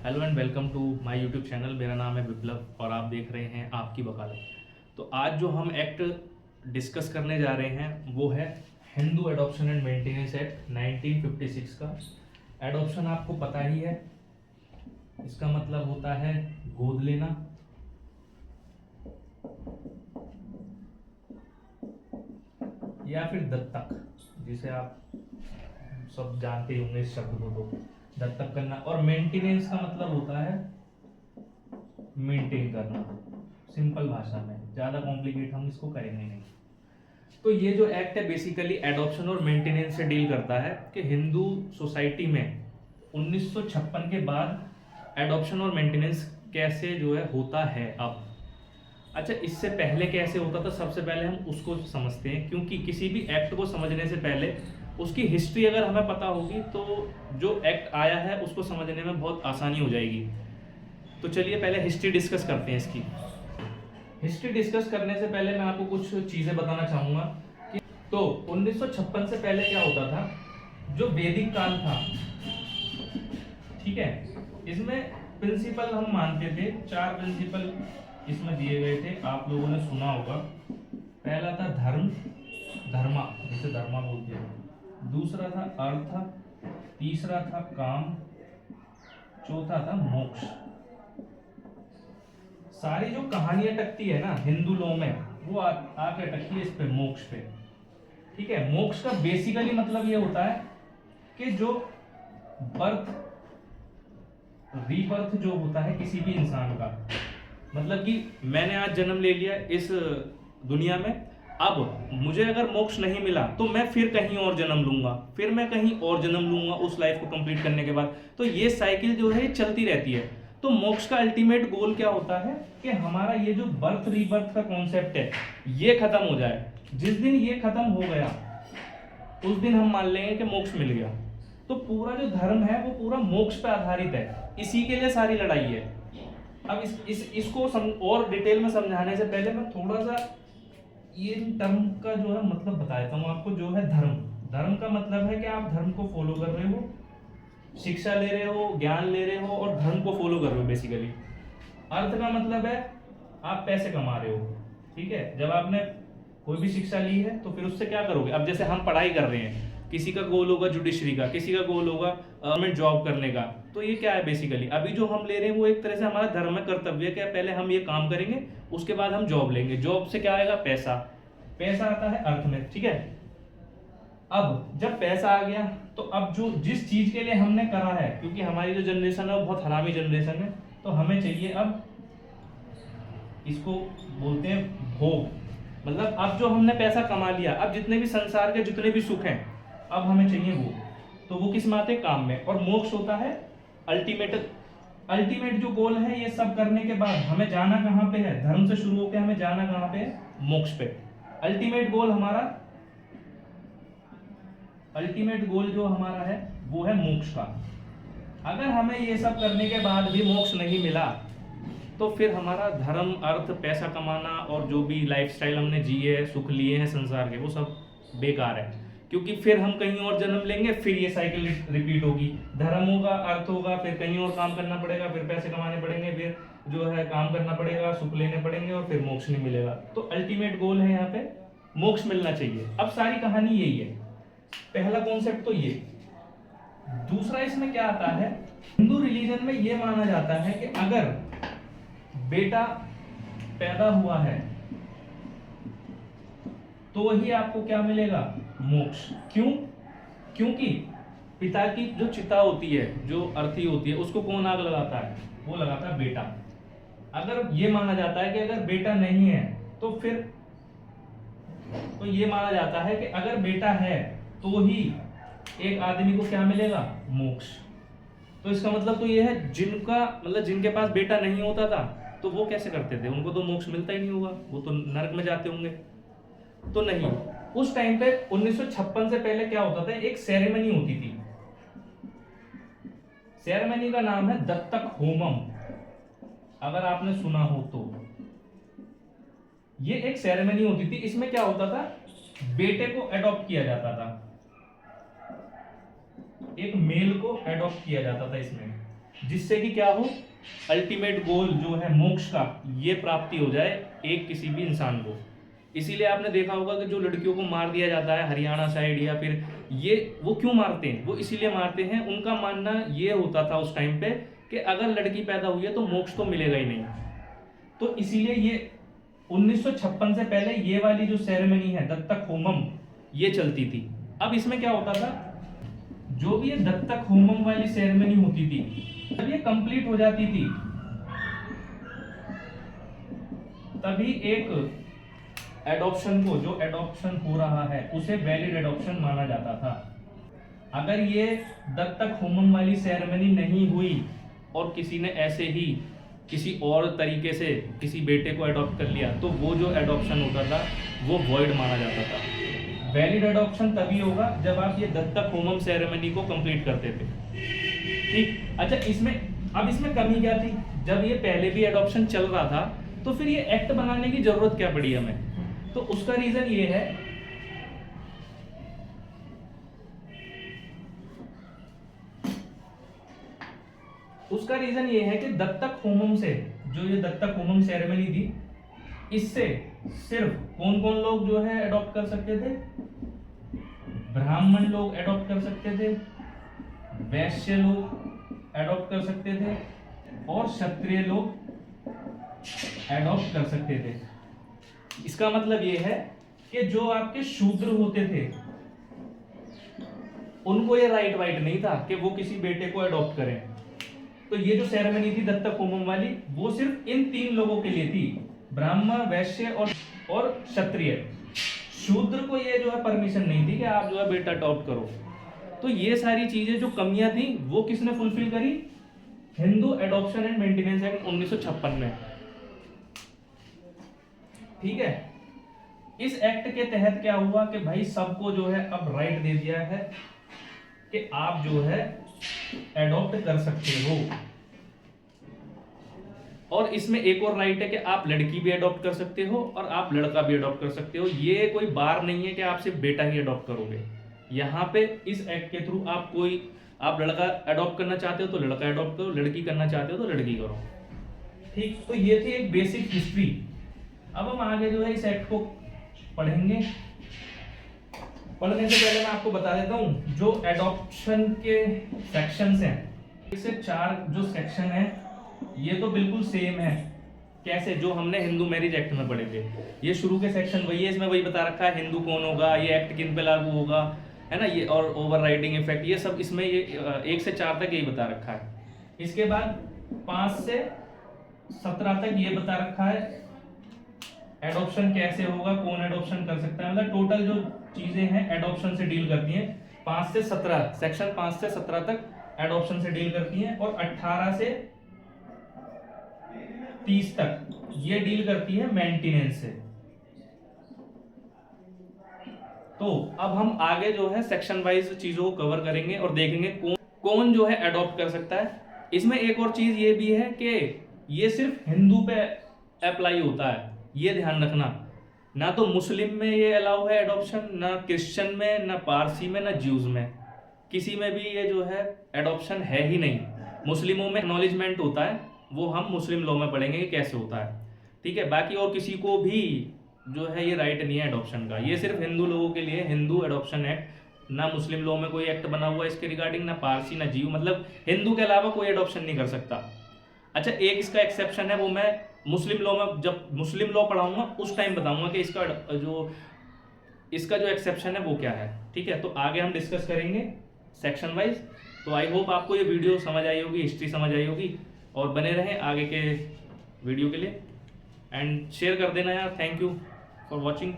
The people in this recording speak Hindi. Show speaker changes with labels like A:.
A: Hello and welcome to my YouTube channel. मेरा नाम है विप्लव और आप देख रहे हैं आपकी वकालत। तो आज जो हम एक्ट डिस्कस करने जा रहे हैं वो है Hindu adoption and maintenance act 1956 का। एडॉप्शन आपको पता ही है, इसका मतलब होता है गोद लेना। या फिर दत्तक, जिसे आप सब जानते होंगे इस शब्द को। तो दत्तक करना। और मेंटेनेंस का मतलब होता है मेंटेन करना, सिंपल भाषा में, ज़्यादा कॉम्प्लिकेट हम इसको करेंगे नहीं। तो ये जो एक्ट है बेसिकली एडॉप्शन और मेंटेनेंस से डील करता है कि हिंदू सोसाइटी में 1956 के बाद एडॉप्शन और मेंटेनेंस कैसे जो है होता है अब। अच्छा, इससे पहले कैसे होता था, सबसे पहले हम उसको समझते हैं, क्योंकि किसी भी एक्ट को समझने से पहले उसकी हिस्ट्री अगर हमें पता होगी तो जो एक्ट आया है उसको समझने में बहुत आसानी हो जाएगी। तो चलिए पहले हिस्ट्री डिस्कस करते हैं इसकी। हिस्ट्री डिस्कस करने से पहले मैं आपको कुछ चीज़ें बताना चाहूँगा कि तो 1956 से पहले क्या होता था, जो वैदिक काल था, ठीक है, इसमें प्रिंसिपल हम मानते थे, 4 प्रिंसिपल इसमें दिए गए थे, आप लोगों ने सुना होगा। पहला था धर्म, धर्मा, जिसे धर्मा बोलते हैं। दूसरा था अर्थ, तीसरा था काम, चौथा था मोक्ष। सारी जो कहानियां टकती है ना हिंदू लॉ में, वो आके टकती है इस पे, मोक्ष पे। ठीक है, मोक्ष का बेसिकली मतलब ये होता है कि जो बर्थ रीबर्थ जो होता है किसी भी इंसान का, मतलब कि मैंने आज जन्म ले लिया इस दुनिया में, अब मुझे अगर मोक्ष नहीं मिला तो मैं फिर कहीं और जन्म लूंगा, फिर मैं कहीं और जन्म लूंगा उस लाइफ को कंप्लीट करने के बाद। तो ये साइकिल जो है चलती रहती है। तो मोक्ष का अल्टीमेट गोल क्या होता है कि हमारा ये जो बर्थ रीबर्थ का कॉन्सेप्ट है ये खत्म हो जाए। जिस दिन ये खत्म हो गया उस दिन हम मान लेंगे कि मोक्ष मिल गया। तो पूरा जो धर्म है वो पूरा मोक्ष पे आधारित है, इसी के लिए सारी लड़ाई है। अब इसको और डिटेल में समझाने से पहले मैं थोड़ा सा ये टर्म का जो है मतलब बता देता हूँ आपको। जो है धर्म, धर्म का मतलब है कि आप धर्म को फॉलो कर रहे हो, शिक्षा ले रहे हो, ज्ञान ले रहे हो और धर्म को फॉलो कर रहे हो बेसिकली। अर्थ का मतलब है आप पैसे कमा रहे हो, ठीक है। जब आपने कोई भी शिक्षा ली है तो फिर उससे क्या करोगे। अब जैसे हम पढ़ाई कर रहे हैं, किसी का गोल होगा जुडिशरी का, किसी का गोल होगा गवर्नमेंट जॉब करने का। तो ये क्या है बेसिकली, अभी जो हम ले रहे हैं वो एक तरह से हमारा धर्म है, कर्तव्य है कि पहले हम ये काम करेंगे उसके बाद हम जॉब लेंगे। जॉब से क्या आएगा, पैसा, पैसा आता है अर्थ में, ठीक है। अब जब पैसा आ गया तो अब जो जिस चीज के लिए हमने करा है, क्योंकि हमारी जो जनरेशन है वो बहुत हरामी जनरेशन है, तो हमें चाहिए अब, इसको बोलते हैं भोग। मतलब अब जो हमने पैसा कमा लिया, अब जितने भी संसार के जितने भी सुख हैं अब हमें चाहिए वो। तो वो किस में आते हैं, काम में। और मोक्ष होता है अल्टीमेट, अल्टीमेट जो गोल है। ये सब करने के बाद हमें जाना कहाँ पे है, धर्म से शुरू होकर हमें जाना कहाँ पे है, मोक्ष पे। अल्टीमेट गोल हमारा, अल्टीमेट गोल जो हमारा है वो है मोक्ष का। अगर हमें ये सब करने के बाद भी मोक्ष नहीं मिला तो फिर हमारा धर्म, अर्थ, पैसा कमाना और जो भी लाइफस्टाइल हमने जिए है, सुख लिए हैं संसार के, वो सब बेकार है। क्योंकि फिर हम कहीं और जन्म लेंगे, फिर ये साइकिल रिपीट होगी। धर्म होगा, अर्थ होगा, फिर कहीं और काम करना पड़ेगा, फिर पैसे कमाने पड़ेंगे, फिर जो है काम करना पड़ेगा, सुख लेने पड़ेंगे और फिर मोक्ष नहीं मिलेगा। तो अल्टीमेट गोल है यहाँ पे मोक्ष मिलना चाहिए। अब सारी कहानी यही है, पहला कॉन्सेप्ट तो ये। दूसरा इसमें क्या आता है, हिंदू रिलीजन में ये माना जाता है कि अगर बेटा पैदा हुआ है तो ही आपको क्या मिलेगा, मोक्ष। क्यों, क्योंकि पिता की जो चिता होती है, जो अर्थी होती है, उसको कौन आग लगाता है, वो लगाता है बेटा। अगर ये माना जाता है कि अगर बेटा नहीं है तो फिर, तो ये माना जाता है कि अगर बेटा है तो ही एक आदमी को क्या मिलेगा, मोक्ष। तो इसका मतलब तो ये है, जिनका मतलब जिनके पास बेटा नहीं होता था तो वो कैसे करते थे, उनको तो मोक्ष मिलता ही नहीं होगा, वो तो नरक में जाते होंगे। तो नहीं, उस टाइम पे 1956 से पहले क्या होता था, एक सेरेमनी होती थी। सेरेमनी का नाम है दत्तक होमम, अगर आपने सुना हो तो। ये एक सेरेमनी होती थी, इसमें क्या होता था, बेटे को एडॉप्ट किया जाता था, एक मेल को एडॉप्ट किया जाता था इसमें। जिससे कि क्या हो, अल्टीमेट गोल जो है मोक्ष का, ये प्राप्ति हो जाए एक किसी भी इंसान को। इसीलिए आपने देखा होगा कि जो लड़कियों को मार दिया जाता है हरियाणा साइड या फिर ये, वो क्यों मारते हैं, वो इसीलिए मारते हैं, उनका मानना ये होता था उस टाइम पे कि अगर लड़की पैदा हुई है तो मोक्ष तो मिलेगा ही नहीं। तो इसीलिए ये 1956 से पहले ये वाली जो सेरेमनी है दत्तक होमम, ये चलती थी। अब इसमें क्या होता था, जो भी ये दत्तक होमम वाली सेरेमनी होती थी, जब ये कंप्लीट हो जाती थी तभी एक एडॉप्शन को, जो एडॉप्शन हो रहा है उसे वैलिड एडॉप्शन माना जाता था। अगर ये दत्तक होमम वाली सेरेमनी नहीं हुई और किसी ने ऐसे ही किसी और तरीके से किसी बेटे को अडॉप्ट कर लिया, तो वो जो एडॉप्शन होता था वो वॉइड माना जाता था। वैलिड एडॉप्शन तभी होगा जब आप ये दत्तक होमम सेरेमनी को कंप्लीट करते थे। ठीक, अच्छा इसमें कमी क्या थी, जब ये पहले भी एडॉप्शन चल रहा था तो फिर ये एक्ट बनाने की जरूरत क्या पड़ी हमें? तो उसका रीजन ये है, कि दत्तक होमम से, जो ये दत्तक होमम सेरेमनी थी, इससे सिर्फ कौन कौन लोग जो है अडॉप्ट कर सकते थे? ब्राह्मण लोग अडॉप्ट कर सकते थे, वैश्य लोग अडॉप्ट कर सकते थे और क्षत्रिय लोग अडॉप्ट कर सकते थे। इसका मतलब ये है कि जो आपके शूद्र होते थे उनको ये राइट वाइट नहीं था कि वो किसी बेटे को अडॉप्ट करें। तो ये जो सेरेमनी थी दत्तक होमम वाली, वो सिर्फ इन 3 लोगों के लिए थी, ब्राह्मण, वैश्य और क्षत्रिय। शूद्र को ये जो है परमिशन नहीं थी कि आप जो है बेटा अडॉप्ट करो। तो ये सारी चीजें जो कमियां थी वो किसने फुलफिल करी? Hindu adoption and maintenance act 1956 में। ठीक है, इस एक्ट के तहत क्या हुआ कि भाई सबको जो है अब राइट दे दिया है कि आप जो है एडॉप्ट कर सकते हो। और इसमें एक और राइट है कि आप लड़की भी अडॉप्ट कर सकते हो और आप लड़का भी अडॉप्ट कर सकते हो। ये कोई बार नहीं है कि आप सिर्फ बेटा ही अडॉप्ट करोगे। यहाँ पे इस एक्ट के थ्रू आप लड़का अडॉप्ट करना चाहते हो तो लड़का अडॉप्ट करो, लड़की करना चाहते हो तो लड़की करो। ठीक, तो ये थी एक बेसिक हिस्ट्री। अब हम आगे जो है इस एक्ट को पढ़ेंगे। पढ़ने से पहले मैं आपको बता देता हूँ जो एडॉप्शन के सेक्शंस हैं, इससे 4 जो सेक्शन है ये तो बिल्कुल सेम है कैसे जो हमने हिंदू मैरिज एक्ट में पढ़े थे। ये शुरू के सेक्शन वही है, इसमें वही बता रखा है हिंदू कौन होगा, ये एक्ट किन पे लागू होगा, है ना, ये और ओवरराइडिंग इफेक्ट, ये सब इसमें ये 1 से 4 तक यही बता रखा है। इसके बाद 5 से 17 तक ये बता रखा है एडॉप्शन कैसे होगा, कौन एडॉप्शन कर सकता है, मतलब टोटल जो चीजें हैं एडॉप्शन से डील करती हैं। 5 से 17 सेक्शन 5 से 17 तक एडॉप्शन से डील करती हैं और 18 से 30 तक ये डील करती है मेंटेनेंस से। तो अब हम आगे जो है सेक्शन वाइज चीजों को कवर करेंगे और देखेंगे कौन जो है अडॉप्ट कर सकता है। इसमें एक और चीज ये भी है कि ये सिर्फ हिंदू पे अप्लाई होता है, ये ध्यान रखना। ना तो मुस्लिम में ये अलाउ है एडॉप्शन, ना क्रिश्चियन में, ना पारसी में, ना ज्यूज में, किसी में भी ये जो है एडॉप्शन है ही नहीं। मुस्लिमों में एक्नॉलेजमेंट होता है, वो हम मुस्लिम लॉ में पढ़ेंगे कि कैसे होता है। ठीक है, बाकी और किसी को भी जो है ये राइट नहीं है एडॉप्शन का, ये सिर्फ हिंदू लोगों के लिए हिंदू एडॉप्शन एक्ट। ना मुस्लिम लॉ में कोई एक्ट बना हुआ है इसके रिगार्डिंग, ना पारसी, ना जीव, मतलब हिंदू के अलावा कोई एडॉप्शन नहीं कर सकता। अच्छा, एक इसका एक्सेप्शन है, वो मैं मुस्लिम लॉ में जब मुस्लिम लॉ पढ़ाऊंगा उस टाइम बताऊंगा कि इसका जो एक्सेप्शन है वो क्या है। ठीक है, तो आगे हम डिस्कस करेंगे सेक्शन वाइज। तो आई होप आपको ये वीडियो समझ आई होगी, हिस्ट्री समझ आई होगी, और बने रहें आगे के वीडियो के लिए एंड शेयर कर देना यार। Thank you for watching.